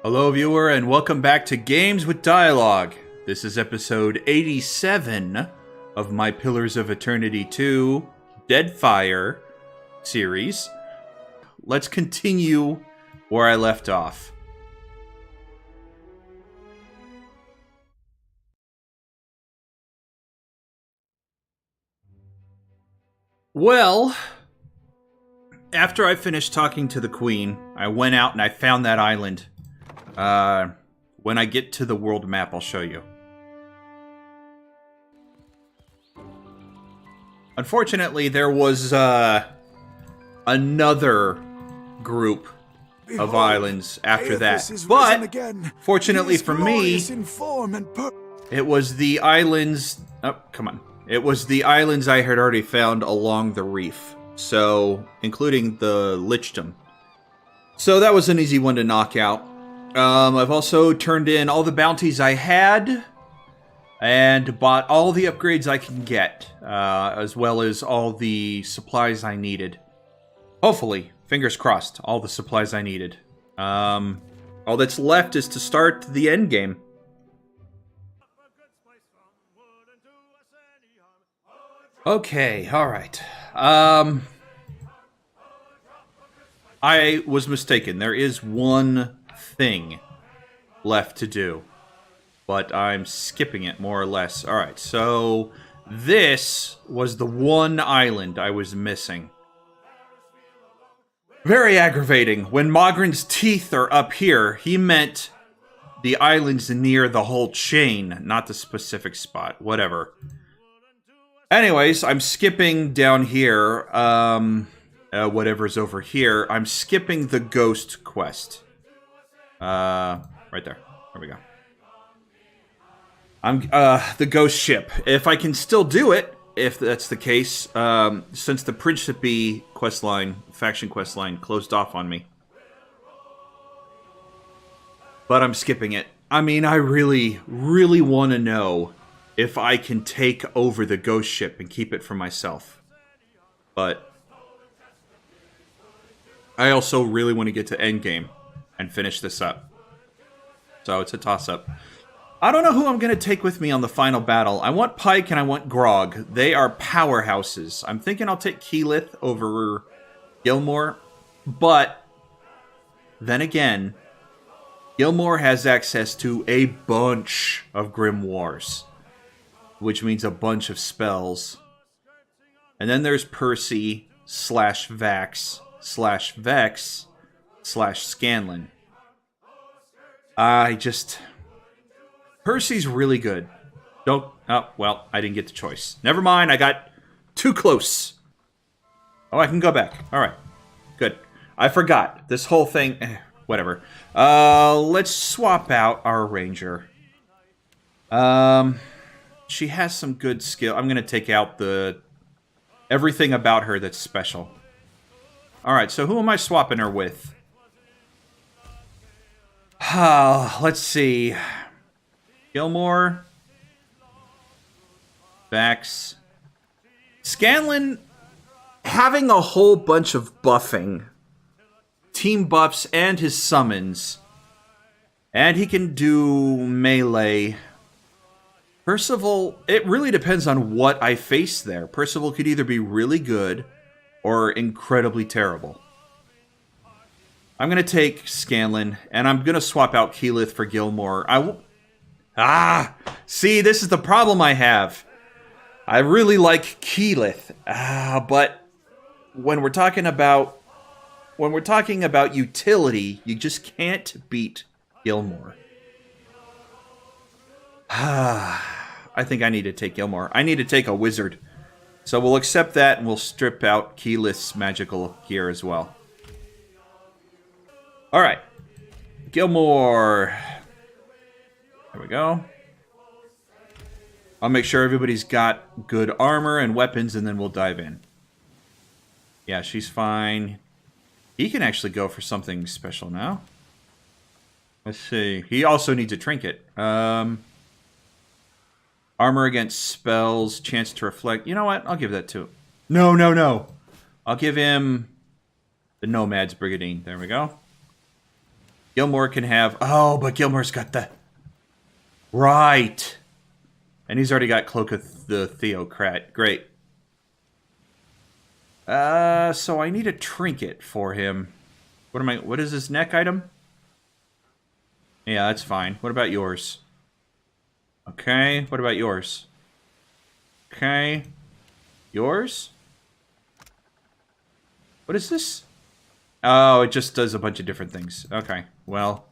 Hello, viewer, and welcome back to Games with Dialogue. This is episode 87 of my Pillars of Eternity 2 Deadfire series. Let's continue where I left off. Well, after I finished talking to the Queen, I went out and I found that island. When I get to the world map, I'll show you. Unfortunately, there was another group of islands after that. But, fortunately for me, it was the islands... Oh, come on. It was the islands I had already found along the reef. So, including the lichdom. So that was an easy one to knock out. I've also turned in all the bounties I had, and bought all the upgrades I can get, as well as all the supplies I needed. Hopefully, fingers crossed, all the supplies I needed. All that's left is to start the endgame. Okay, alright. I was mistaken. There is one thing left to do, but I'm skipping it more or less. Alright, so this was the one island I was missing. Very aggravating. When Mogren's teeth are up here, he meant the islands near the whole chain, not the specific spot. Whatever. Anyways, I'm skipping down here, whatever's over here. I'm skipping the ghost quest. Right there. There we go. I'm, the ghost ship. If I can still do it, if that's the case, since the Principe questline, faction questline, closed off on me. But I'm skipping it. I mean, I really, really want to know if I can take over the ghost ship and keep it for myself. But I also really want to get to endgame and finish this up. So it's a toss-up. I don't know who I'm going to take with me on the final battle. I want Pike and I want Grog. They are powerhouses. I'm thinking I'll take Keyleth over Gilmore. But then again, Gilmore has access to a bunch of grimoires, which means a bunch of spells. And then there's Percy / Vax / Vex / Scanlan. Percy's really good. Oh, well, I didn't get the choice. Never mind, I got too close. Oh, I can go back. Alright, good. I forgot. This whole thing... whatever. Let's swap out our ranger. She has some good skill. I'm going to take out everything about her that's special. Alright, so who am I swapping her with? Let's see. Gilmore. Vax. Scanlan having a whole bunch of buffing. Team buffs and his summons. And he can do melee. Percival, it really depends on what I face there. Percival could either be really good or incredibly terrible. I'm going to take Scanlan, and I'm going to swap out Keyleth for Gilmore. See, this is the problem I have. I really like Keyleth, but when we're talking about utility, you just can't beat Gilmore. I think I need to take Gilmore. I need to take a wizard. So we'll accept that, and we'll strip out Keyleth's magical gear as well. Alright. Gilmore. There we go. I'll make sure everybody's got good armor and weapons, and then we'll dive in. Yeah, she's fine. He can actually go for something special now. Let's see. He also needs a trinket. Armor against spells, chance to reflect. You know what? I'll give that to him. No. I'll give him the Nomad's Brigandine. There we go. Gilmore can have... Oh, but Gilmore's got the... Right. And he's already got Cloak of the Theocrat. Great. So I need a trinket for him. What is his neck item? Yeah, that's fine. What about yours? Okay, what about yours? Okay. Yours? What is this? Oh, it just does a bunch of different things. Okay, well.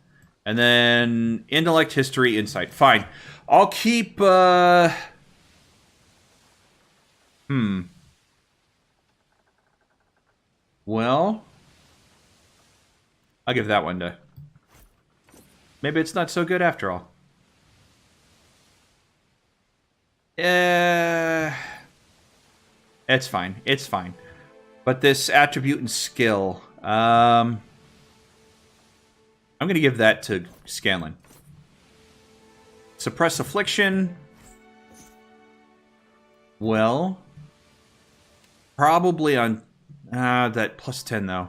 And then intellect, history, insight. Fine. I'll keep, I'll give that one to... Maybe it's not so good after all. It's fine. It's fine. But this attribute and skill, I'm going to give that to Scanlan. Suppress affliction. Well, probably on that plus 10 though.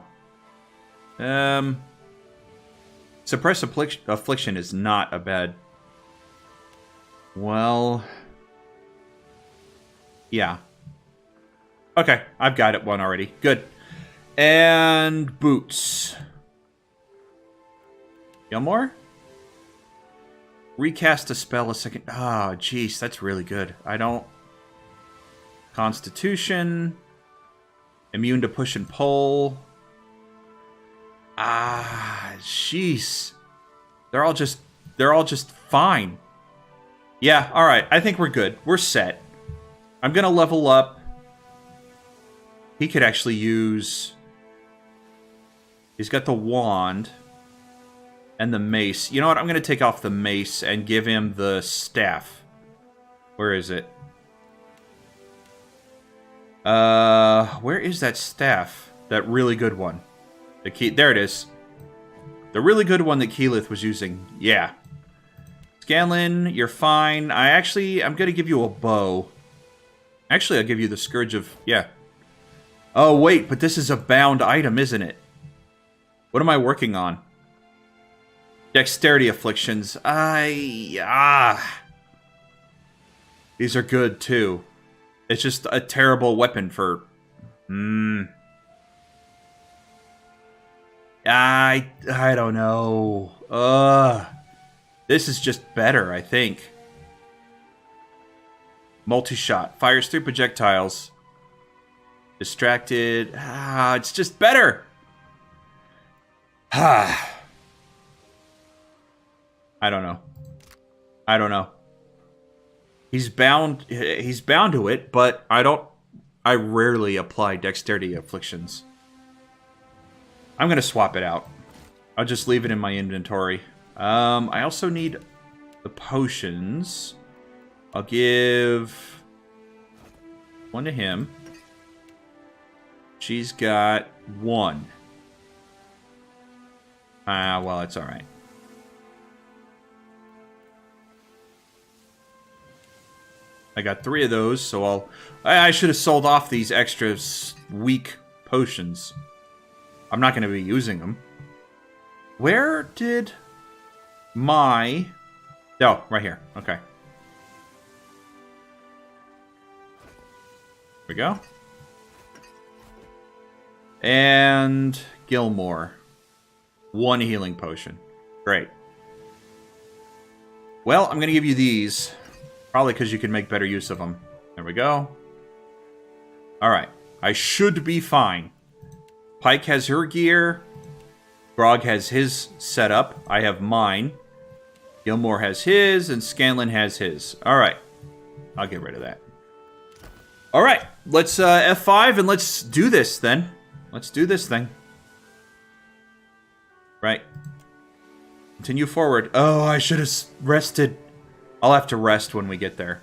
Suppress affliction is not a bad... Well... Yeah. Okay, I've got it one already. Good. And boots. Gilmore? Recast a spell a second... Ah, jeez, that's really good. I don't... Constitution. Immune to push and pull. Ah, jeez. They're all just fine. Yeah, alright. I think we're good. We're set. I'm gonna level up. He could actually use... He's got the wand. And the mace. You know what? I'm gonna take off the mace and give him the staff. Where is it? Where is that staff? That really good one. There it is. The really good one that Keyleth was using. Yeah. Scanlan, you're fine. I'm going to give you a bow. Actually, I'll give you the Scourge of... Yeah. Oh, wait, but this is a bound item, isn't it? What am I working on? Dexterity afflictions. These are good, too. It's just a terrible weapon for... I don't know. This is just better, I think. Multi-shot. Fires 3 projectiles. Distracted. It's just better. I don't know. He's bound to it, but I rarely apply dexterity afflictions. I'm going to swap it out. I'll just leave it in my inventory. I also need the potions. I'll give one to him. She's got one. Well, it's alright. I got 3 of those, so I should have sold off these extra weak potions. I'm not going to be using them. Where did my... Oh, right here. Okay. Here we go. And Gilmore. 1 healing potion. Great. Well, I'm going to give you these. Probably because you can make better use of them. There we go. Alright. I should be fine. Pike has her gear. Grog has his setup. I have mine. Gilmore has his, and Scanlan has his. Alright. I'll get rid of that. Alright. Let's F5 and let's do this then. Let's do this thing. Right. Continue forward. Oh, I should have rested. I'll have to rest when we get there.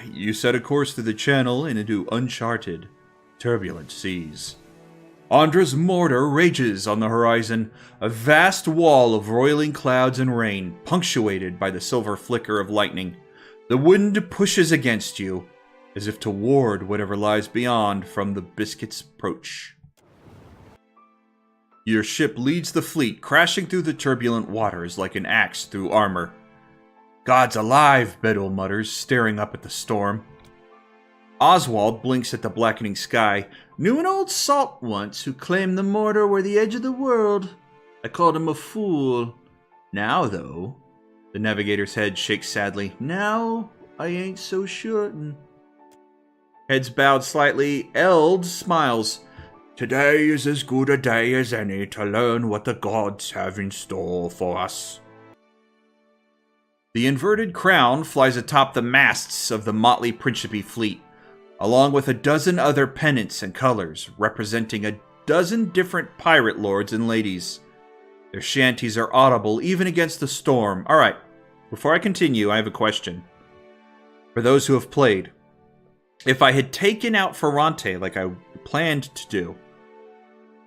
You set a course through the channel and into uncharted, turbulent seas. Ondra's mortar rages on the horizon, a vast wall of roiling clouds and rain, punctuated by the silver flicker of lightning. The wind pushes against you, as if to ward whatever lies beyond from the biscuit's approach. Your ship leads the fleet, crashing through the turbulent waters like an axe through armor. God's alive, Bedell mutters, staring up at the storm. Oswald blinks at the blackening sky. Knew an old salt once who claimed the Mordor were the edge of the world. I called him a fool. Now, though, the navigator's head shakes sadly. Now, I ain't so certain. Heads bowed slightly, Eld smiles. Today is as good a day as any to learn what the gods have in store for us. The inverted crown flies atop the masts of the motley Principe fleet, along with a dozen other pennants and colors representing a dozen different pirate lords and ladies. Their shanties are audible even against the storm. Alright, before I continue, I have a question. For those who have played, if I had taken out Ferrante like I planned to do,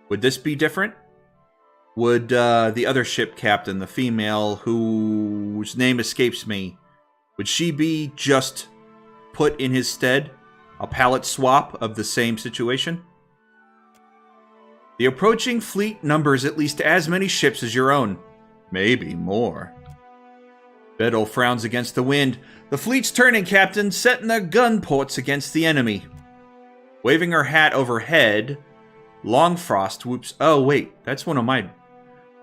would this be different? Would the other ship captain, the female whose name escapes me, would she be just put in his stead? A palette swap of the same situation? The approaching fleet numbers at least as many ships as your own. Maybe more. Bedell frowns against the wind. The fleet's turning, Captain, setting their gun ports against the enemy. Waving her hat overhead, Longfrost whoops. Oh, wait, that's one of my...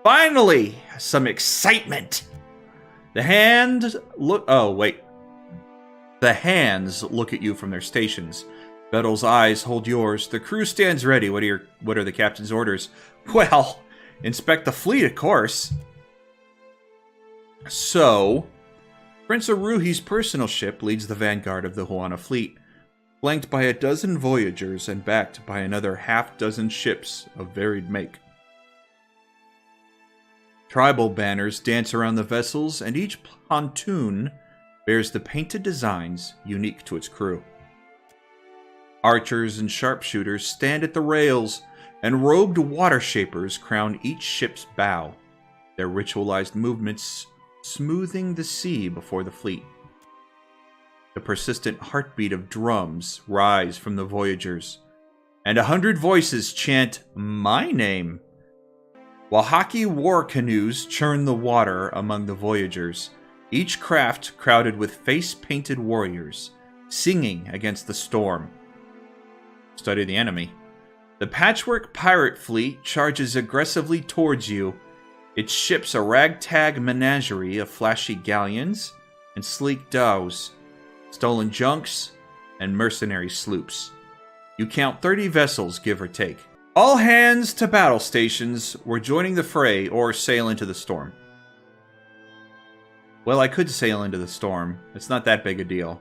Finally! Some excitement! The hands look... Oh, wait. The hands look at you from their stations. Bedell's eyes hold yours. The crew stands ready. What are the captain's orders? Well, inspect the fleet, of course. So, Prince Aruhi's personal ship leads the vanguard of the Huana fleet, flanked by a dozen voyagers and backed by another half-dozen ships of varied make. Tribal banners dance around the vessels, and each pontoon bears the painted designs unique to its crew. Archers and sharpshooters stand at the rails, and robed water shapers crown each ship's bow, their ritualized movements smoothing the sea before the fleet. The persistent heartbeat of drums rise from the voyagers, and 100 voices chant, "My name," while hockey war canoes churn the water among the voyagers, each craft crowded with face-painted warriors, singing against the storm. Study the enemy. The patchwork pirate fleet charges aggressively towards you, its ships a ragtag menagerie of flashy galleons and sleek dhows, stolen junks, and mercenary sloops. You count 30 vessels, give or take. All hands to battle stations. We're joining the fray or sail into the storm. Well, I could sail into the storm. It's not that big a deal.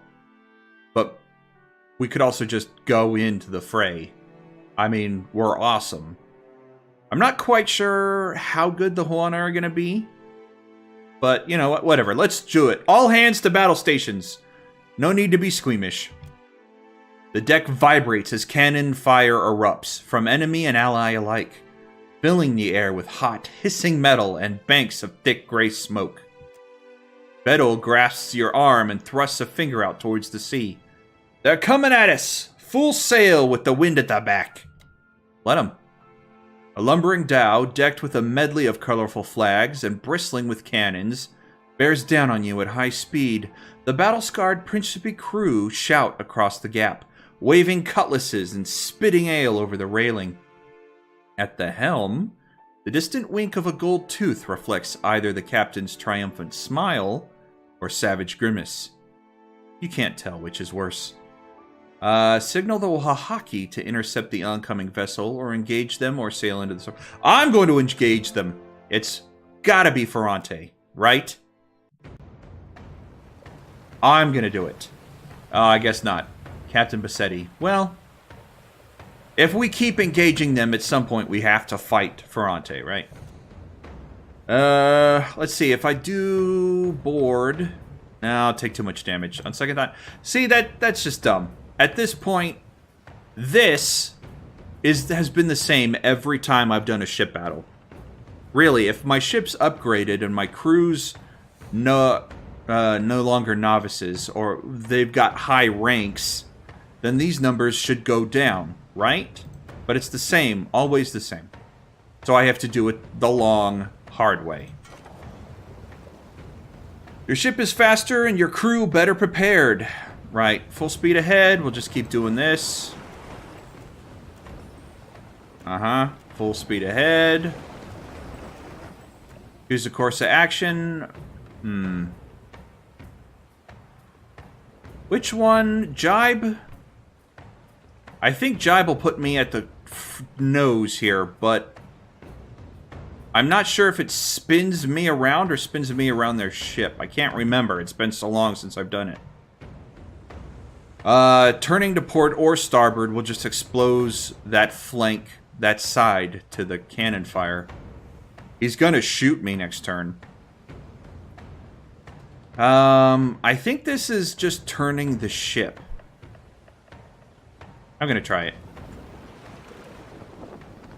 But we could also just go into the fray. I mean, we're awesome. I'm not quite sure how good the Huana are going to be. But, you know what, whatever. Let's do it. All hands to battle stations. No need to be squeamish. The deck vibrates as cannon fire erupts, from enemy and ally alike, filling the air with hot, hissing metal and banks of thick gray smoke. Bedell grasps your arm and thrusts a finger out towards the sea. They're coming at us! Full sail with the wind at the back! Let 'em. A lumbering dhow, decked with a medley of colorful flags and bristling with cannons, bears down on you at high speed. The battle-scarred Principe crew shout across the gap, waving cutlasses and spitting ale over the railing. At the helm, the distant wink of a gold tooth reflects either the captain's triumphant smile or savage grimace. You can't tell which is worse. Signal the Wahaki to intercept the oncoming vessel, or engage them, or sail into the storm. I'm going to engage them. It's gotta be Ferrante, right? I'm gonna do it. I guess not. Captain Bassetti. Well, if we keep engaging them, at some point we have to fight Ferrante, right? Let's see. If I do board... No, I'll take too much damage. On second thought... See, that's just dumb. At this point, this has been the same every time I've done a ship battle. Really, if my ship's upgraded and my crew's no longer novices, or they've got high ranks, then these numbers should go down, right? But it's the same, always the same. So I have to do it the long, hard way. Your ship is faster and your crew better prepared. Right, full speed ahead. We'll just keep doing this. Full speed ahead. Use the course of action. Which one? Jibe? I think Jibe will put me at the nose here, but I'm not sure if it spins me around or spins me around their ship. I can't remember. It's been so long since I've done it. Turning to port or starboard will just expose that flank, that side to the cannon fire. He's gonna shoot me next turn. I think this is just turning the ship. I'm gonna try it.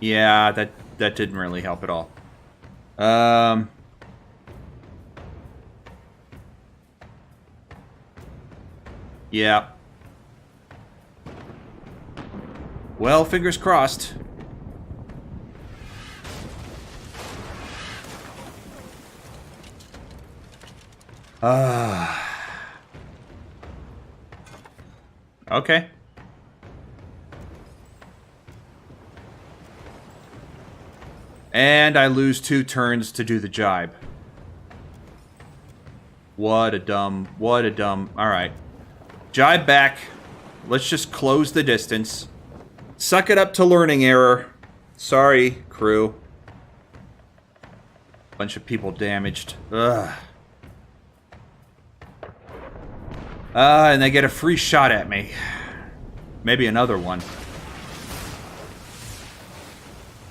Yeah, that didn't really help at all. Yeah. Well, fingers crossed. Okay. And I lose 2 turns to do the jibe. What a dumb... Alright. Jibe back. Let's just close the distance. Suck it up to learning error. Sorry, crew. Bunch of people damaged. Ugh. And they get a free shot at me. Maybe another one.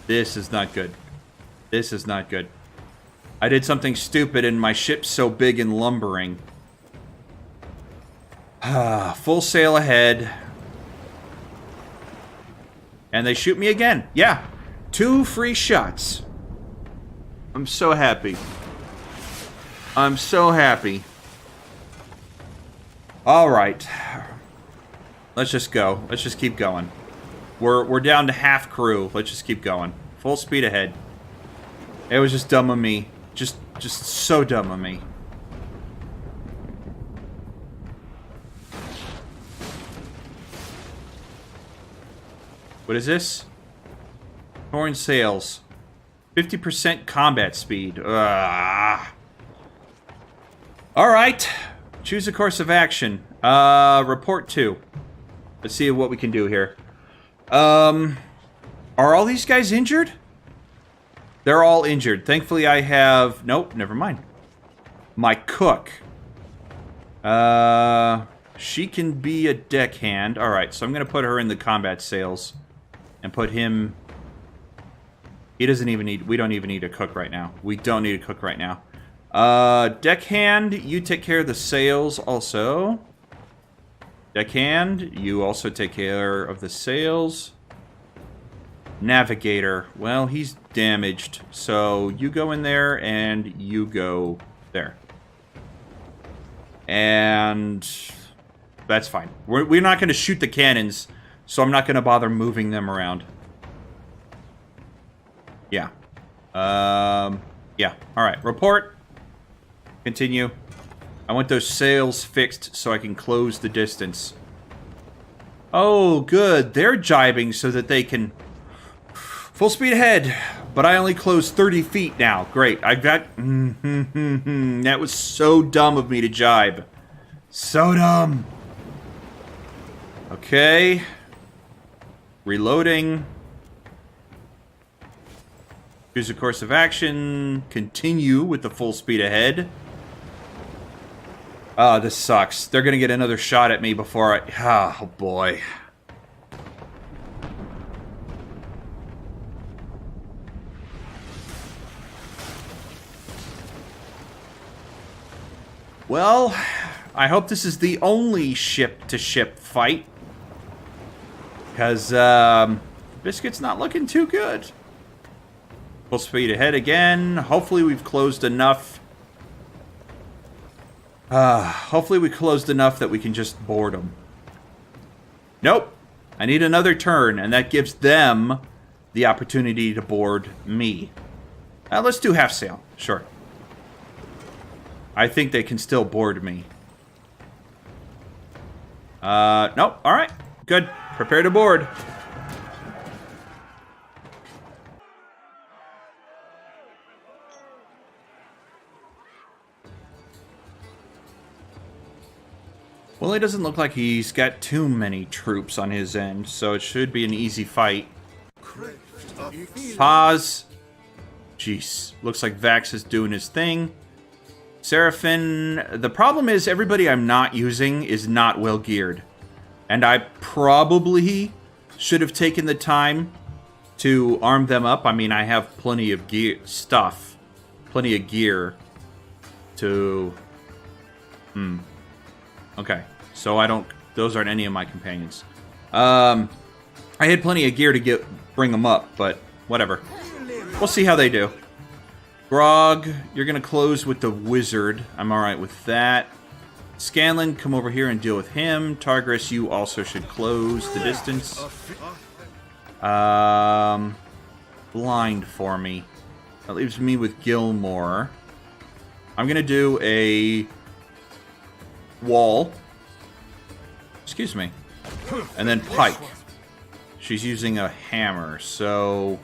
This is not good. This is not good. I did something stupid and my ship's so big and lumbering. Full sail ahead. And they shoot me again. Yeah. 2 free shots. I'm so happy. I'm so happy. Alright. Let's just go. Let's just keep going. We're down to half crew. Let's just keep going. Full speed ahead. It was just dumb of me. Just so dumb of me. What is this? Torn sails. 50% combat speed. Alright. Choose a course of action. Report 2. Let's see what we can do here. Are all these guys injured? They're all injured. Thankfully I have... Nope, never mind. My cook. She can be a deckhand. Alright, so I'm going to put her in the combat sails. And put him... He doesn't even need... We don't even need a cook right now. We don't need a cook right now. Deckhand, you take care of the sails also. Deckhand, you also take care of the sails. Navigator, well, he's damaged. So you go in there and you go there. And that's fine. We're not going to shoot the cannons, so I'm not going to bother moving them around. Yeah. Yeah. Alright, report. Continue. I want those sails fixed so I can close the distance. Oh, good. They're jibing so that they can... Full speed ahead. But I only closed 30 feet now. Great. I got... That was so dumb of me to jibe. So dumb. Okay. Reloading. Choose a course of action. Continue with the full speed ahead. Oh, this sucks. They're gonna get another shot at me before I... Oh, boy. Well, I hope this is the only ship-to-ship fight. Because, Biscuit's not looking too good. Full speed ahead again. Hopefully we've closed enough. Hopefully we closed enough that we can just board them. Nope. I need another turn, and that gives them the opportunity to board me. Let's do half sail. Sure. I think they can still board me. Nope. All right. Good. Prepare to board. Well, it doesn't look like he's got too many troops on his end, so it should be an easy fight. Pause. Jeez. Looks like Vax is doing his thing. Seraphim. The problem is everybody I'm not using is not well geared. And I probably should have taken the time to arm them up. I mean, I have plenty of stuff. Plenty of gear to... Okay. So I don't... Those aren't any of my companions. I had plenty of gear to bring them up, but whatever. We'll see how they do. Grog, you're going to close with the wizard. I'm alright with that. Scanlan, come over here and deal with him. Targris, you also should close the distance. Blind for me. That leaves me with Gilmore. I'm going to do a wall. Excuse me. And then Pike. She's using a hammer, so...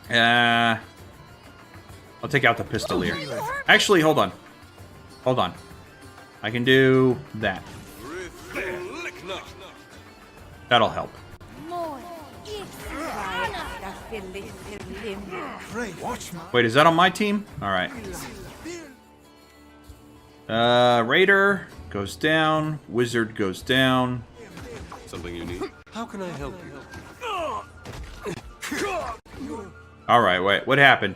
I'll take out the pistolier. Actually, hold on. Hold on. I can do that. That'll help. Wait, is that on my team? Alright. Raider goes down. Wizard goes down. Something you need? How can I help you? Alright, wait. What happened?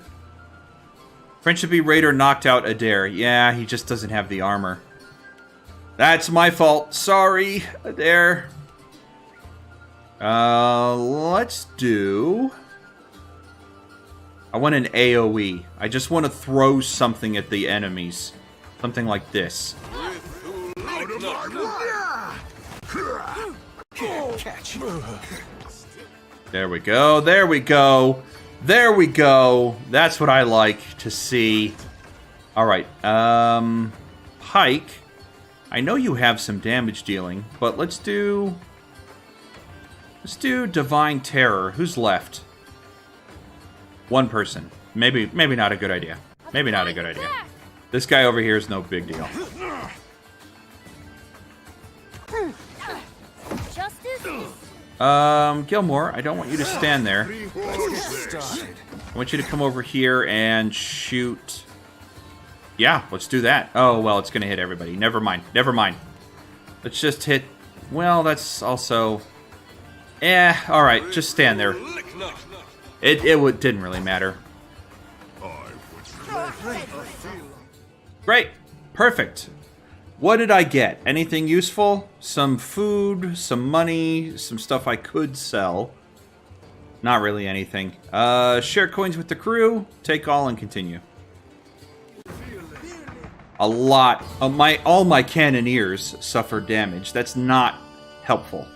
Friendshipy Raider knocked out Adair. Yeah, he just doesn't have the armor. That's my fault. Sorry, Adair. Let's do... I want an AoE. I just want to throw something at the enemies. Something like this. There we go. There we go. There we go. That's what I like to see. Alright. Pike. I know you have some damage dealing, but let's do... Let's do Divine Terror. Who's left? One person. Maybe not a good idea. Maybe not a good idea. This guy over here is no big deal. Gilmore, I don't want you to stand there. I want you to come over here and shoot. Yeah, let's do that. Oh, well, it's going to hit everybody. Never mind. Never mind. Let's just hit... Well, that's also... alright, just stand there. It didn't really matter. Great. Perfect. What did I get? Anything useful? Some food, some money, some stuff I could sell. Not really anything. Share coins with the crew. Take all and continue. A lot. All my cannoneers suffered damage. That's not helpful.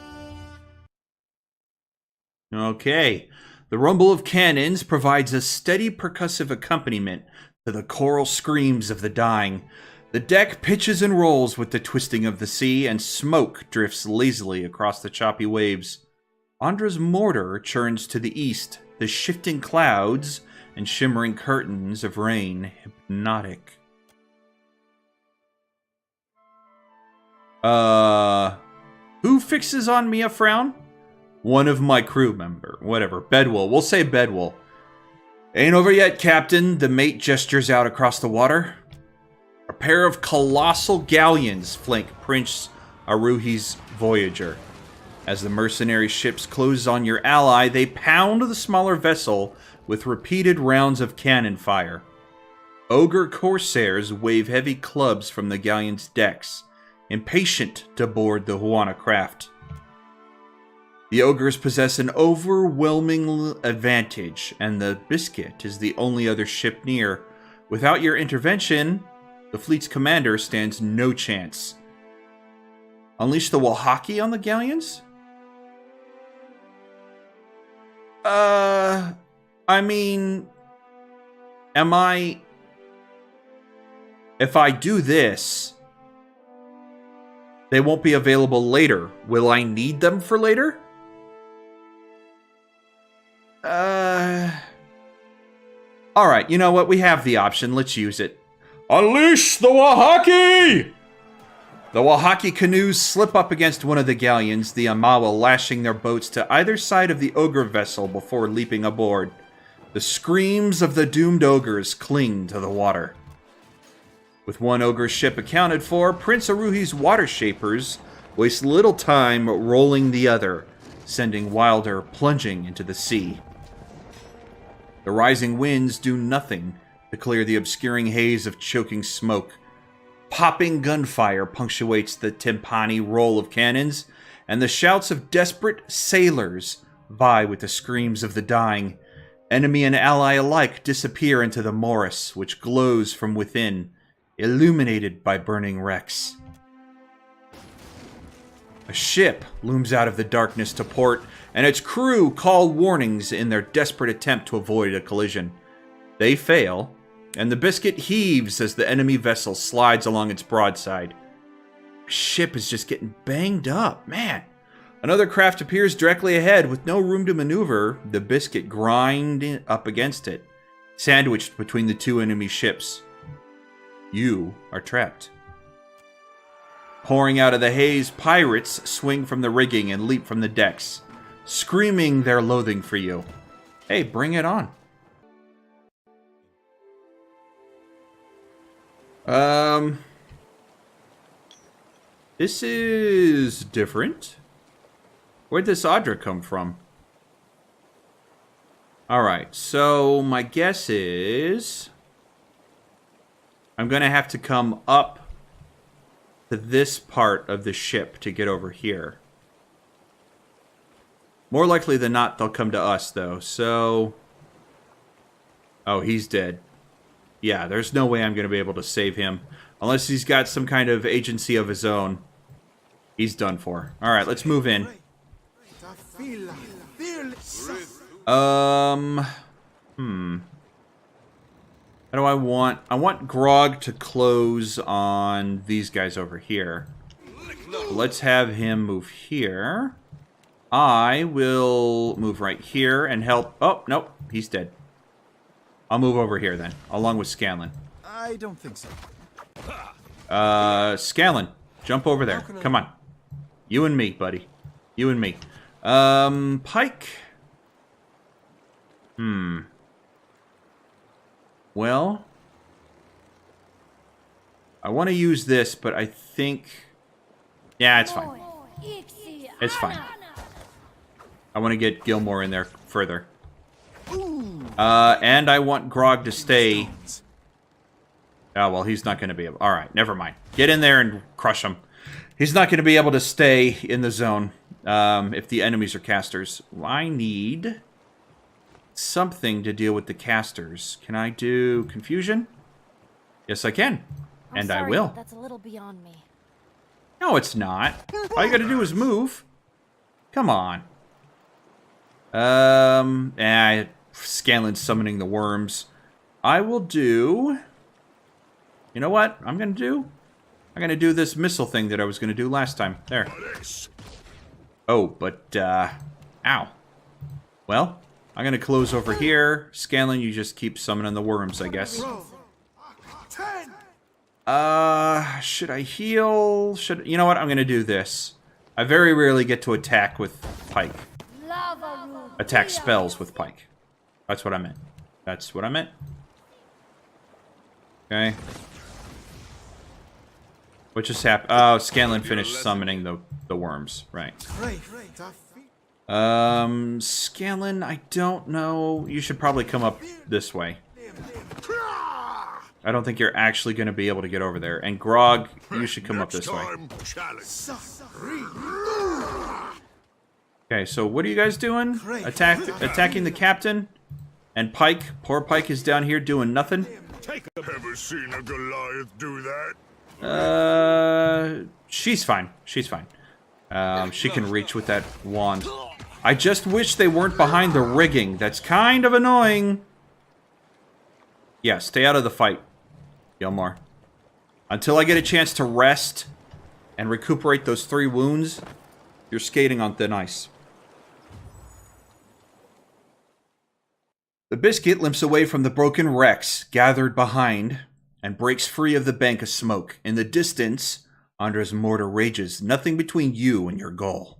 Okay. The rumble of cannons provides a steady percussive accompaniment to the choral screams of the dying. The deck pitches and rolls with the twisting of the sea, and smoke drifts lazily across the choppy waves. Ondra's mortar churns to the east, the shifting clouds and shimmering curtains of rain hypnotic. Who fixes on me a frown? One of my crew member. Whatever. Bedwell. We'll say Bedwell. Ain't over yet, Captain. The mate gestures out across the water. A pair of colossal galleons flank Prince Aruhi's Voyager. As the mercenary ships close on your ally, they pound the smaller vessel with repeated rounds of cannon fire. Ogre corsairs wave heavy clubs from the galleon's decks, impatient to board the Huana craft. The ogres possess an overwhelming advantage, and the Biscuit is the only other ship near. Without your intervention, the fleet's commander stands no chance. Unleash the Wahaki on the galleons? I mean, if I do this, they won't be available later. Will I need them for later? Alright, you know what? We have the option. Let's use it. Unleash the Wahaki! The Wahaki canoes slip up against one of the galleons, the Amawa lashing their boats to either side of the ogre vessel before leaping aboard. The screams of the doomed ogres cling to the water. With one ogre ship accounted for, Prince Aruhi's water shapers waste little time rolling the other, sending Wilder plunging into the sea. The rising winds do nothing to clear the obscuring haze of choking smoke. Popping gunfire punctuates the timpani roll of cannons, and the shouts of desperate sailors vie with the screams of the dying. Enemy and ally alike disappear into the morass, which glows from within, illuminated by burning wrecks. A ship looms out of the darkness to port, and its crew call warnings in their desperate attempt to avoid a collision. They fail, and the biscuit heaves as the enemy vessel slides along its broadside. The ship is just getting banged up, man. Another craft appears directly ahead with no room to maneuver. The biscuit grind up against it, sandwiched between the two enemy ships. You are trapped. Pouring out of the haze, pirates swing from the rigging and leap from the decks, screaming their loathing for you. Hey, bring it on. This is different. Where'd this Ondra come from? Alright, so my guess is I'm gonna have to come up to this part of the ship to get over here. More likely than not, they'll come to us, though, so... Oh, he's dead. Yeah, there's no way I'm going to be able to save him. Unless he's got some kind of agency of his own. He's done for. Alright, let's move in. How do I want... I want Grog to close on these guys over here. Let's have him move here. I will move right here and help... Oh, nope. He's dead. I'll move over here then, along with Scanlan. I don't think so. Scanlan, jump over there. Come on. You and me, buddy. You and me. Pike. Well, I want to use this, but I think... Yeah, it's fine. It's fine. I want to get Gilmore in there further. And I want Grog to stay... Oh, well, he's not going to be able... Alright, never mind. Get in there and crush him. He's not going to be able to stay in the zone if the enemies are casters. I need something to deal with the casters. Can I do confusion? Yes, I can. And I will. That's a little beyond me. No, it's not. All you got to do is move. Come on. Scanlan's summoning the worms. I will do... You know what I'm going to do? I'm going to do this missile thing that I was going to do last time. There. Oh, but, ow. Well, I'm going to close over here. Scanlan, you just keep summoning the worms, I guess. Should I heal? You know what? I'm going to do this. I very rarely get to attack with Pike. Attack spells with Pike. That's what I meant. That's what I meant. Okay. What just happened? Oh, Scanlan finished summoning the worms. Right. Scanlan, I don't know. You should probably come up this way. I don't think you're actually going to be able to get over there. And Grog, you should come up this way. Okay, so what are you guys doing? Attacking the captain? And Pike? Poor Pike is down here doing nothing? Ever seen a Goliath do that? She's fine. She's fine. She can reach with that wand. I just wish they weren't behind the rigging. That's kind of annoying. Yeah, stay out of the fight, Gilmore. Until I get a chance to rest and recuperate those 3 wounds, you're skating on thin ice. The Biscuit limps away from the broken wrecks gathered behind and breaks free of the bank of smoke. In the distance, Ondra's mortar rages, nothing between you and your goal.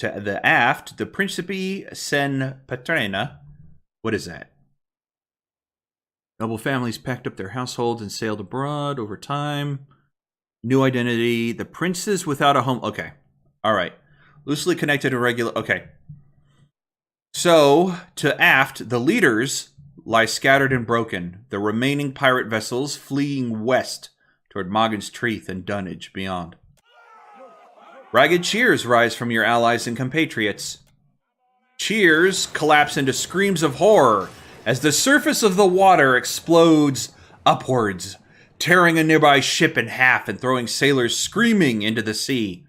To the aft, the Principe Sen Patrena. What is that? Noble families packed up their households and sailed abroad over time. New identity. The princes without a home. Okay. All right. Loosely connected to regular. Okay. So, to aft, the leaders lie scattered and broken. The remaining pirate vessels fleeing west toward Moggin's Treath and Dunnage beyond. Ragged cheers rise from your allies and compatriots. Cheers collapse into screams of horror as the surface of the water explodes upwards, tearing a nearby ship in half and throwing sailors screaming into the sea.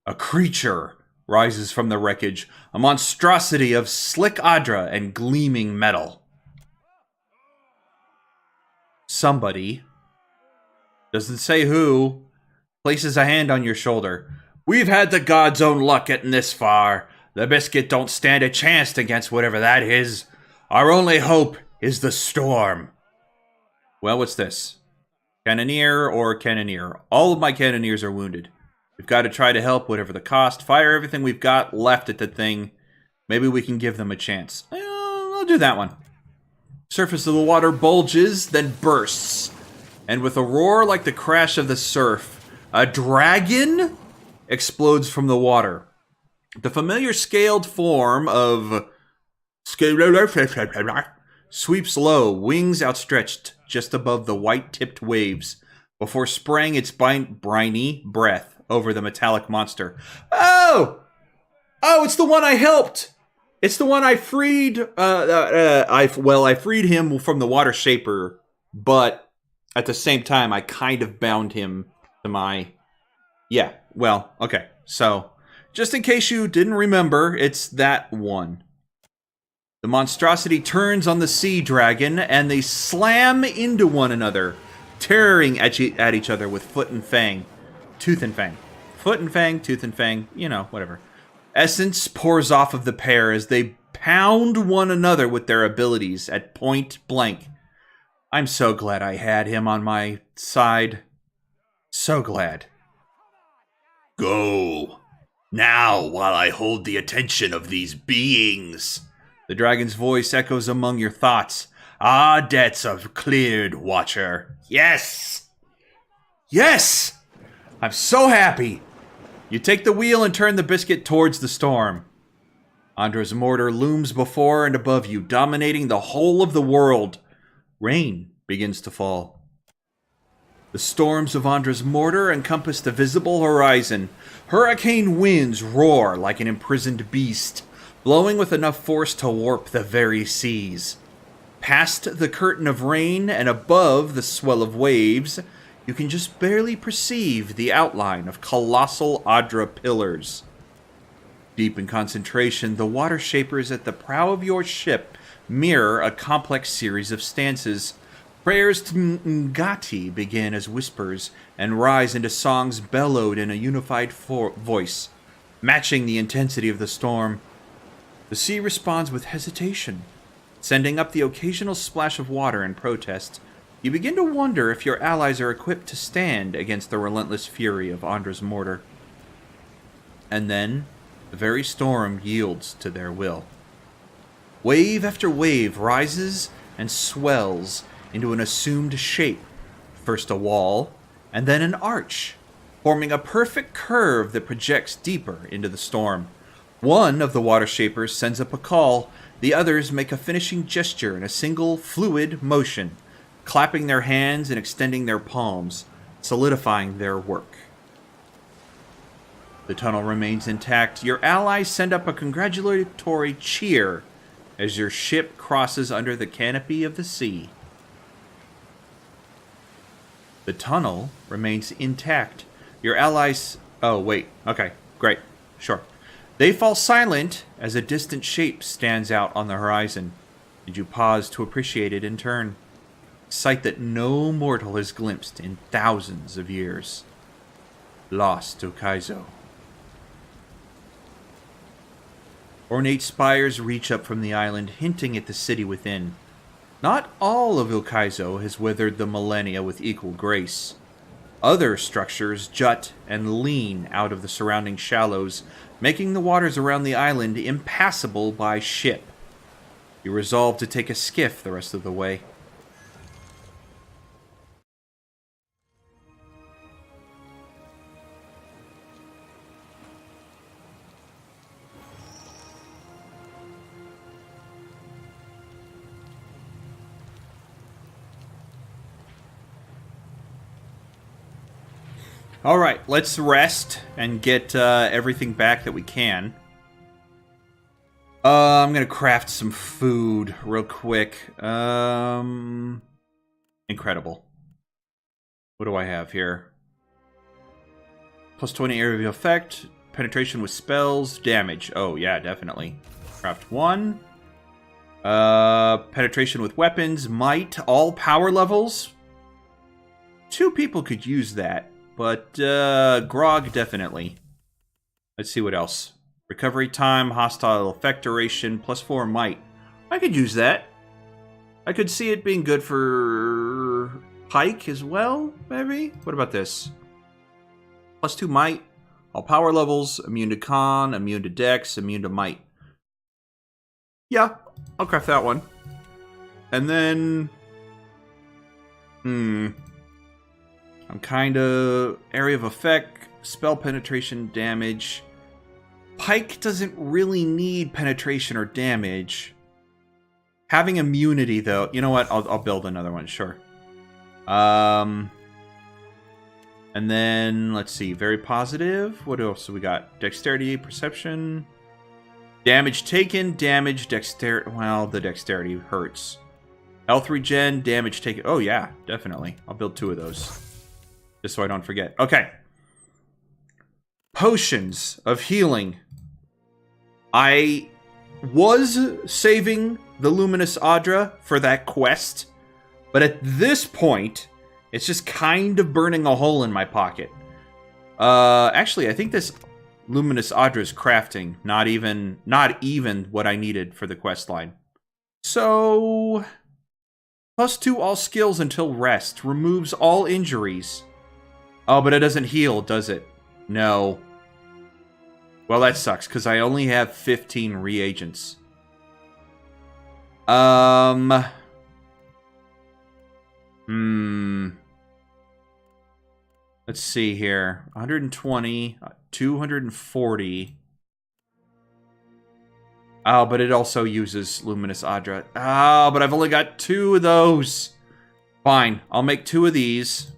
A creature rises from the wreckage, a monstrosity of slick adra and gleaming metal. Somebody, doesn't say who, places a hand on your shoulder. We've had the God's own luck getting this far. The Biscuit don't stand a chance against whatever that is. Our only hope is the storm. Well, what's this? Cannoneer or cannoneer? All of my cannoneers are wounded. We've got to try to help, whatever the cost. Fire everything we've got left at the thing. Maybe we can give them a chance. I'll do that one. Surface of the water bulges, then bursts. And with a roar like the crash of the surf, a dragon explodes from the water. The familiar scaled form of sweeps low, wings outstretched just above the white-tipped waves, before spraying its briny breath over the metallic monster. Oh! Oh, it's the one I helped! It's the one I freed. I freed him from the water shaper, but at the same time, I kind of bound him to my... Yeah, well, okay. So, just in case you didn't remember, it's that one. The monstrosity turns on the sea dragon, and they slam into one another, tearing at each other with foot and fang. Tooth and fang. Foot and fang, tooth and fang, you know, whatever. Essence pours off of the pair as they pound one another with their abilities at point blank. I'm so glad I had him on my side. So glad. Go. Now, while I hold the attention of these beings. The dragon's voice echoes among your thoughts. Our debts are cleared, Watcher. Yes! Yes! I'm so happy! You take the wheel and turn the Biscuit towards the storm. Ondra's mortar looms before and above you, dominating the whole of the world. Rain begins to fall. The storms of Ondra's mortar encompass the visible horizon. Hurricane winds roar like an imprisoned beast, blowing with enough force to warp the very seas. Past the curtain of rain and above the swell of waves, you can just barely perceive the outline of colossal Adra pillars. Deep in concentration, the water shapers at the prow of your ship mirror a complex series of stances. Prayers to Ngati begin as whispers and rise into songs bellowed in a unified voice, matching the intensity of the storm. The sea responds with hesitation, sending up the occasional splash of water in protest. You begin to wonder if your allies are equipped to stand against the relentless fury of Ondra's mortar. And then, the very storm yields to their will. Wave after wave rises and swells into an assumed shape, first a wall, and then an arch, forming a perfect curve that projects deeper into the storm. One of the water shapers sends up a call, the others make a finishing gesture in a single fluid motion, clapping their hands and extending their palms, solidifying their work. The tunnel remains intact. Your allies send up a congratulatory cheer as your ship crosses under the canopy of the sea. The tunnel remains intact. Your allies... Oh, wait. Okay, great. Sure. They fall silent as a distant shape stands out on the horizon. Did you pause to appreciate it in turn? A sight that no mortal has glimpsed in thousands of years. Lost Ukaizo. Ornate spires reach up from the island, hinting at the city within. Not all of Ukaizo has weathered the millennia with equal grace. Other structures jut and lean out of the surrounding shallows, making the waters around the island impassable by ship. You resolve to take a skiff the rest of the way. Alright, let's rest and get everything back that we can. I'm gonna craft some food real quick. Incredible. What do I have here? Plus 20 area of effect, penetration with spells, damage. Oh, yeah, definitely. Craft 1. Penetration with weapons, might, all power levels. 2 people could use that. But, grog, definitely. Let's see what else. Recovery time, hostile effect duration, plus 4 might. I could use that. I could see it being good for Pike as well, maybe? What about this? Plus 2 might, all power levels, immune to con, immune to dex, immune to might. Yeah, I'll craft that one. And then... I'm kind of... Area of effect, spell penetration, damage. Pike doesn't really need penetration or damage. Having immunity, though... You know what? I'll build another one, sure. And then, let's see. Very positive. What else do we got? Dexterity, perception... Damage taken, damage, dexterity... Well, the dexterity hurts. Health regen, damage taken... Oh, yeah, definitely. I'll build 2 of those. Just so I don't forget. Okay. Potions of healing. I was saving the Luminous Ondra for that quest, but at this point, it's just kind of burning a hole in my pocket. Actually, I think this Luminous Ondra's crafting, not even what I needed for the quest line. So, plus 2 all skills until rest. Removes all injuries. Oh, but it doesn't heal, does it? No. Well, that sucks, because I only have 15 reagents. Let's see here. 120, 240. Oh, but it also uses Luminous Ondra. Oh, but I've only got 2 of those. Fine, I'll make 2 of these.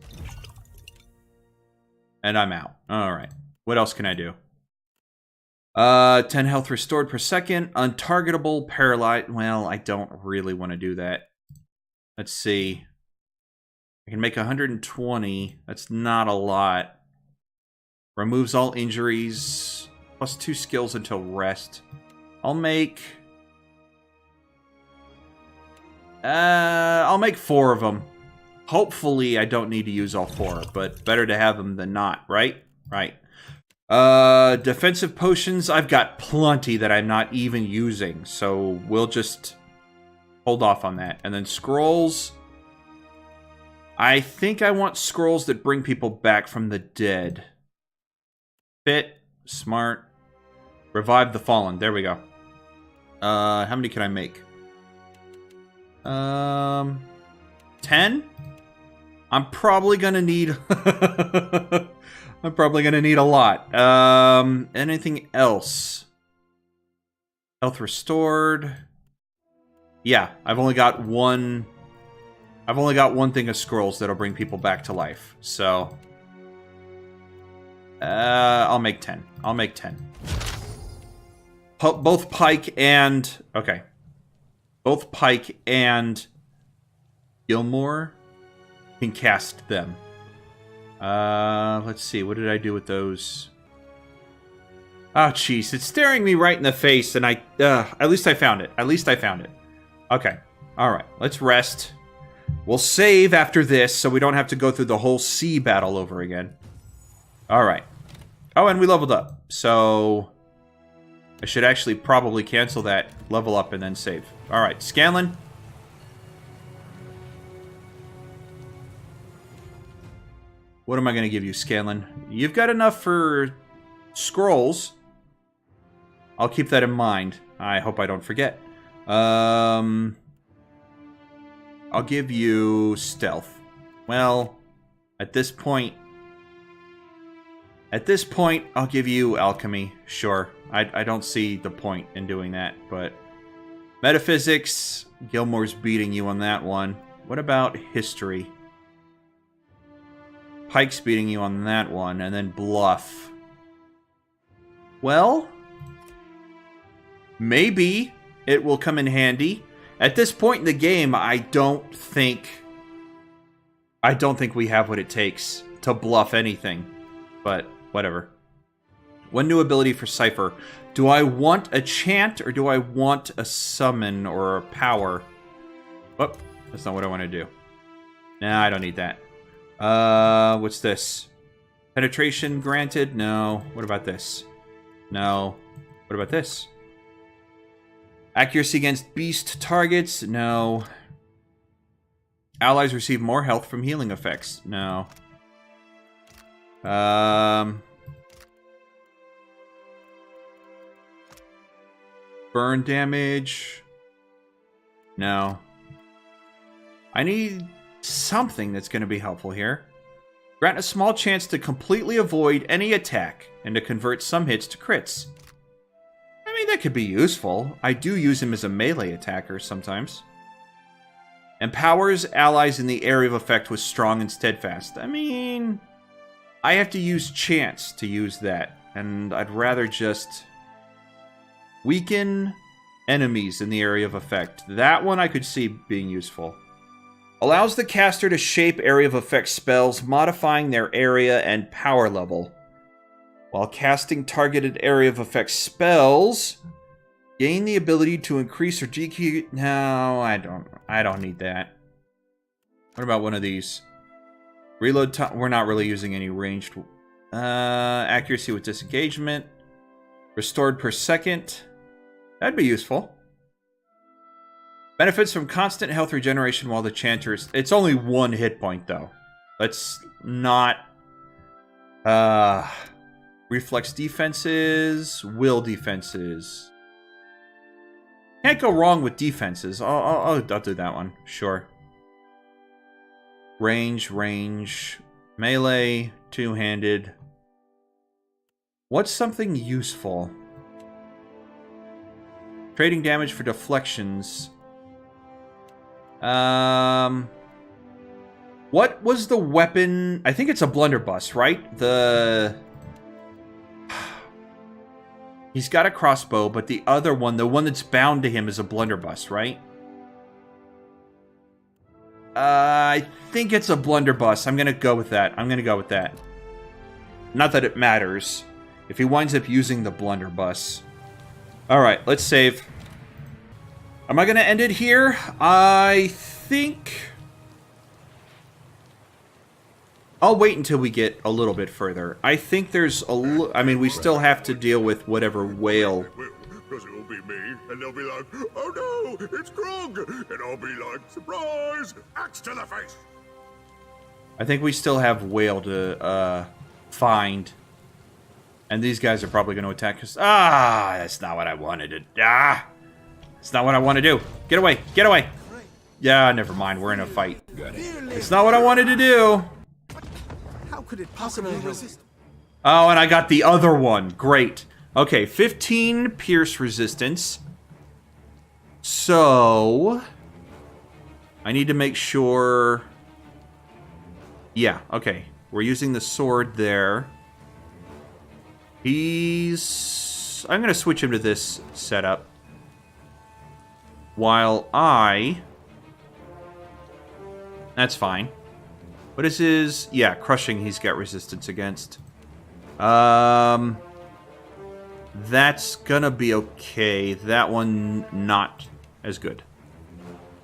And I'm out. Alright. What else can I do? 10 health restored per second. Untargetable, paralyzed. Well, I don't really want to do that. Let's see. I can make 120. That's not a lot. Removes all injuries. Plus 2 skills until rest. I'll make 4 of them. Hopefully, I don't need to use all 4, but better to have them than not, right? Right. Defensive potions, I've got plenty that I'm not even using, so we'll just hold off on that. And then scrolls. I think I want scrolls that bring people back from the dead. Fit, smart, revive the fallen. There we go. How many can I make? 10? I'm probably gonna need... I'm probably gonna need a lot. Anything else? Health restored. Yeah, I've only got one thing of scrolls that'll bring people back to life. So... I'll make 10. I'll make 10. Both Pike and... Okay. Both Pike and... Gilmore can cast them. Let's see. What did I do with those? Oh, jeez. It's staring me right in the face, and at least I found it. At least I found it. Okay. Alright, let's rest. We'll save after this, so we don't have to go through the whole sea battle over again. Alright. Oh, and we leveled up. So, I should actually probably cancel that, level up, and then save. Alright, Scanlan. What am I going to give you, Scanlan? You've got enough for scrolls. I'll keep that in mind. I hope I don't forget. I'll give you stealth. Well, at this point, I'll give you alchemy. Sure. I don't see the point in doing that, but metaphysics, Gilmore's beating you on that one. What about history? Pike's beating you on that one, and then bluff. Well, maybe it will come in handy. At this point in the game, I don't think we have what it takes to bluff anything. But whatever. One new ability for Cypher. Do I want a chant or do I want a summon or a power? Oh, that's not what I want to do. Nah, I don't need that. What's this? Penetration granted? No. What about this? No. What about this? Accuracy against beast targets? No. Allies receive more health from healing effects? No. Burn damage? No. I need something that's going to be helpful here. Grant a small chance to completely avoid any attack and to convert some hits to crits. I mean, that could be useful. I do use him as a melee attacker sometimes. Empowers allies in the area of effect with strong and steadfast. I mean, I have to use chance to use that, and I'd rather just weaken enemies in the area of effect. That one I could see being useful. Allows the caster to shape area of effect spells, modifying their area and power level. While casting targeted area of effect spells, gain the ability to increase or decrease... No, I don't need that. What about one of these? Reload time... We're not really using any ranged... accuracy with disengagement. Restored per second. That'd be useful. Benefits from constant health regeneration while the chanter's... It's only one hit point, though. Let's not... reflex defenses, will defenses. Can't go wrong with defenses. I'll do that one. Sure. Range, melee, two-handed. What's something useful? Trading damage for deflections. What was the weapon? I think it's a blunderbuss, right? He's got a crossbow, but the other one, the one that's bound to him, is a blunderbuss, right? I think it's a blunderbuss. I'm gonna go with that. Not that it matters. If he winds up using the blunderbuss. Alright, let's save. Am I gonna end it here? I think... I'll wait until we get a little bit further. I think there's I mean, we still have to deal with whatever whale. Because it'll be me, and they'll be like, oh no, it's Krog! And I'll be like, surprise! Axe to the face! I think we still have whale to find. And these guys are probably going to attack us. Ah, that's not what I wanted to... That's not what I want to do. Get away, get away! Yeah, never mind, we're in a fight. It's not what I wanted to do. How could it possibly resist? Oh, and I got the other one. Great. Okay, 15 pierce resistance. So... I need to make sure... Yeah, okay. We're using the sword there. He's... I'm going to switch him to this setup. While I... That's fine. What is his... Yeah, crushing he's got resistance against. That's gonna be okay. That one, not as good.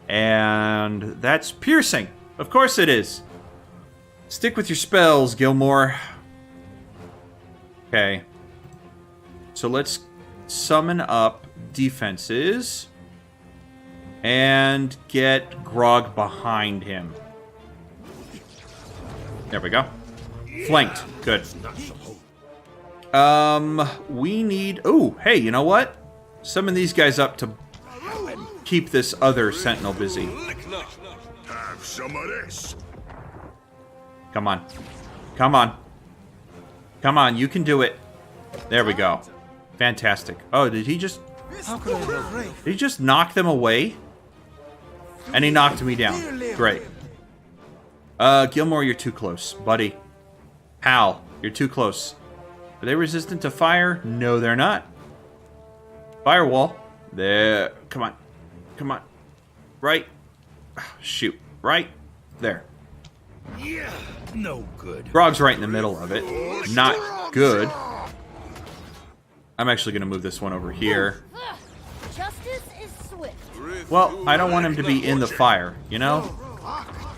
And that's piercing. Of course it is. Stick with your spells, Gilmore. Okay. So let's summon up defenses and get Grog behind him. There we go. Flanked. Good. We need... Oh, hey, you know what? Summon these guys up to keep this other sentinel busy. Have some of this. Come on. Come on. Come on, you can do it. There we go. Fantastic. Oh, did he just... How could I help? Did he just knock them away? And he knocked me down. Great. Gilmore, you're too close, buddy. Hal, you're too close. Are they resistant to fire? No, they're not. Firewall. There. Come on. Come on. Right. Shoot. Right. There. Yeah, no good. Grog's right in the middle of it. Not good. I'm actually going to move this one over here. Justice is swift. Well, I don't want him to be in the fire, you know?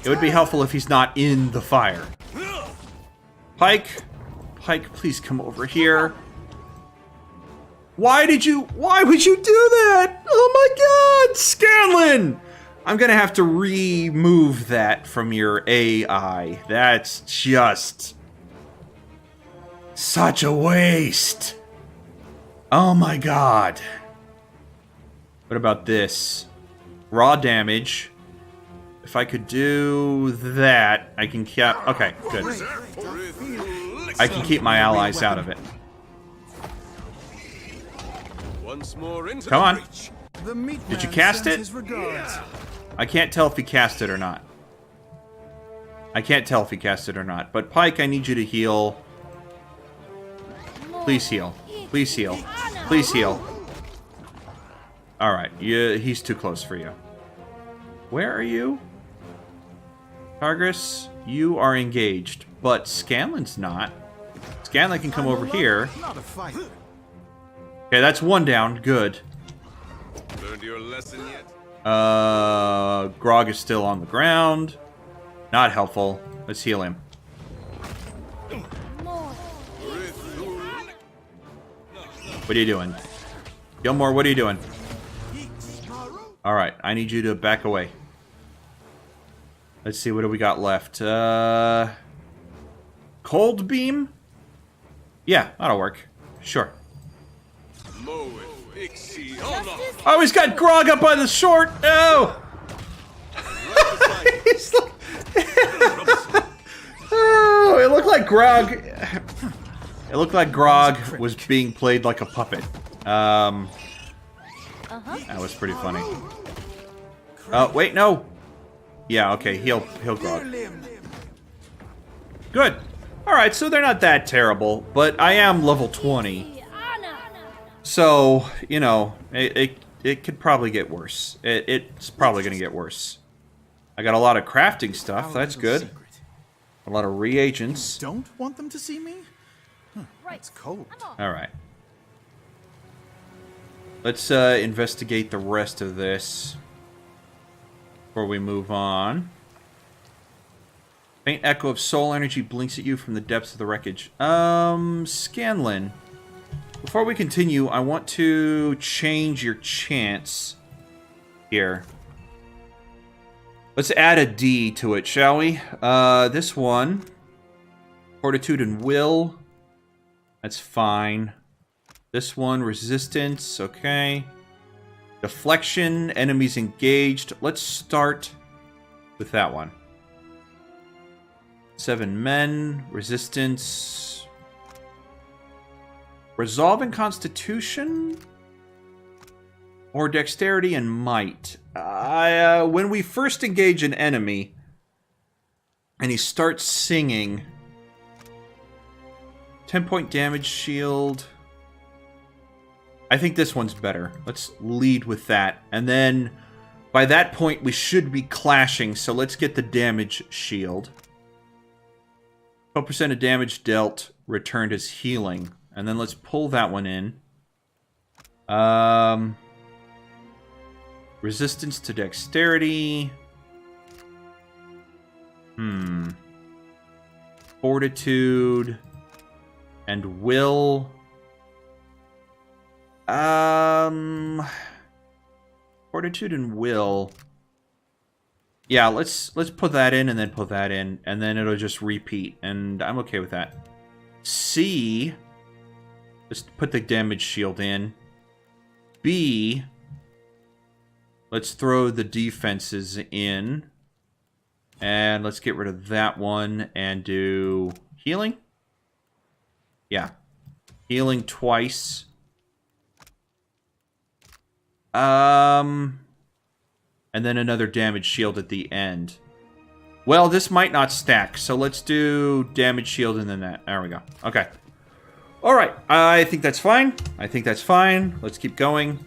It would be helpful if he's not in the fire. Pike. Pike, please come over here. Why would you do that? Oh my god, Scanlan! I'm gonna have to remove that from your AI. That's just such a waste. Oh my god. What about this? Raw damage. If I could do that, I can keep... Okay, good. I can keep my allies out of it. Once more into Come on. The meat Did you man cast sends it? his regards. I can't tell if he cast it or not. I can't tell if he cast it or not. But Pike, I need you to heal. Please heal. Please heal. Please heal. Alright, he's too close for you. Where are you? Targus, you are engaged. But Scanlan's not. Scanlan can come over here. Not a fight. Okay, that's one down. Good. Learned your lesson yet? Grog is still on the ground. Not helpful. Let's heal him. What are you doing? Gilmore, what are you doing? Alright, I need you to back away. Let's see, what do we got left? Cold beam? Yeah, that'll work. Sure. Oh, he's got Grog up on the short! Oh! He's like... Oh, it looked like Grog... It looked like Grog was being played like a puppet. That was pretty funny. Oh, wait, no! Yeah, okay, heal Grog. Good. Alright, so they're not that terrible, but I am level 20. So, you know, it could probably get worse. It's probably going to get worse. I got a lot of crafting stuff, that's good. A lot of reagents. Don't want them to see me? Huh, it's cold. Alright. Let's investigate the rest of this before we move on. Faint echo of soul energy blinks at you from the depths of the wreckage. Scanlan. Before we continue, I want to change your chance here. Let's add a D to it, shall we? This one. Fortitude and will. That's fine. This one, resistance, okay. Deflection, enemies engaged. Let's start with that one. 7 men, resistance. Resolve and constitution? Or dexterity and might? When we first engage an enemy, and he starts singing, 10-point damage shield. I think this one's better. Let's lead with that. And then, by that point, we should be clashing, so let's get the damage shield. 12% of damage dealt returned as healing. And then let's pull that one in. Resistance to dexterity. Fortitude and will. Fortitude and will. Yeah, let's put that in and then put that in, and then it'll just repeat, and I'm okay with that. C, just put the damage shield in. B, let's throw the defenses in. And let's get rid of that one and do healing. Yeah. Healing twice. And then another damage shield at the end. Well, this might not stack, so let's do damage shield and then that. There we go. Okay. All right. I think that's fine. I think that's fine. Let's keep going.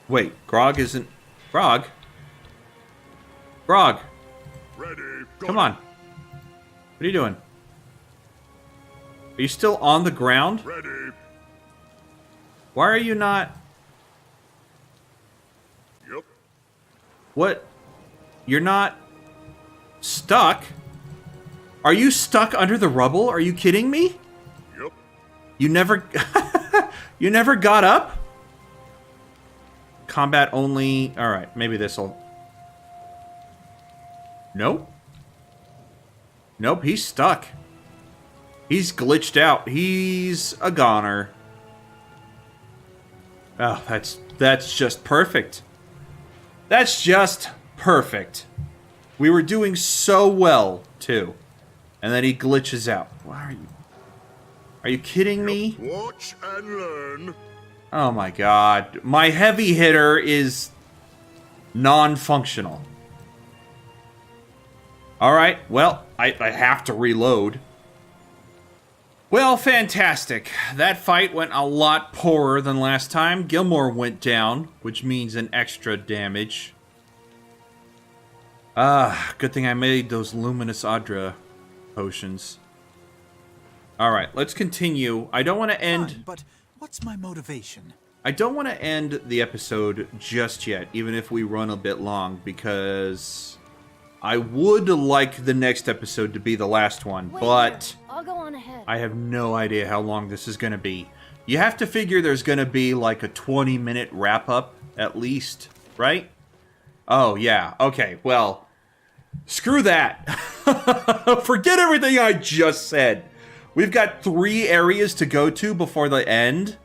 Wait, Grog isn't... Grog? Grog! Ready. Come on. What are you doing? Are you still on the ground? Ready. Why are you not... Yep. What? You're not... stuck? Are you stuck under the rubble? Are you kidding me? Yep. You never... you never got up? Combat only... Alright, maybe this'll... Nope. Nope, he's stuck. He's glitched out. He's a goner. Oh, that's just perfect. That's just perfect. We were doing so well, too. And then he glitches out. Why are you... Are you kidding me? Watch and learn. Oh my god. My heavy hitter is non-functional. Alright, well, I have to reload. Well, fantastic. That fight went a lot poorer than last time. Gilmore went down, which means an extra damage. Good thing I made those luminous Ondra potions. Alright, let's continue. I don't want to end... Fine, but what's my motivation? I don't want to end the episode just yet, even if we run a bit long, because I would like the next episode to be the last one, Wait but here. I'll go on ahead. I have no idea how long this is going to be. You have to figure there's going to be like a 20-minute wrap-up, at least, right? Oh, yeah. Okay, well, screw that. Forget everything I just said. We've got 3 areas to go to before the end.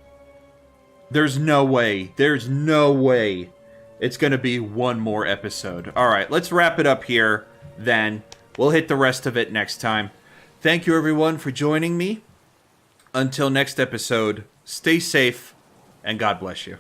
There's no way. There's no way it's going to be one more episode. All right, let's wrap it up here then. We'll hit the rest of it next time. Thank you, everyone, for joining me. Until next episode, stay safe, and God bless you.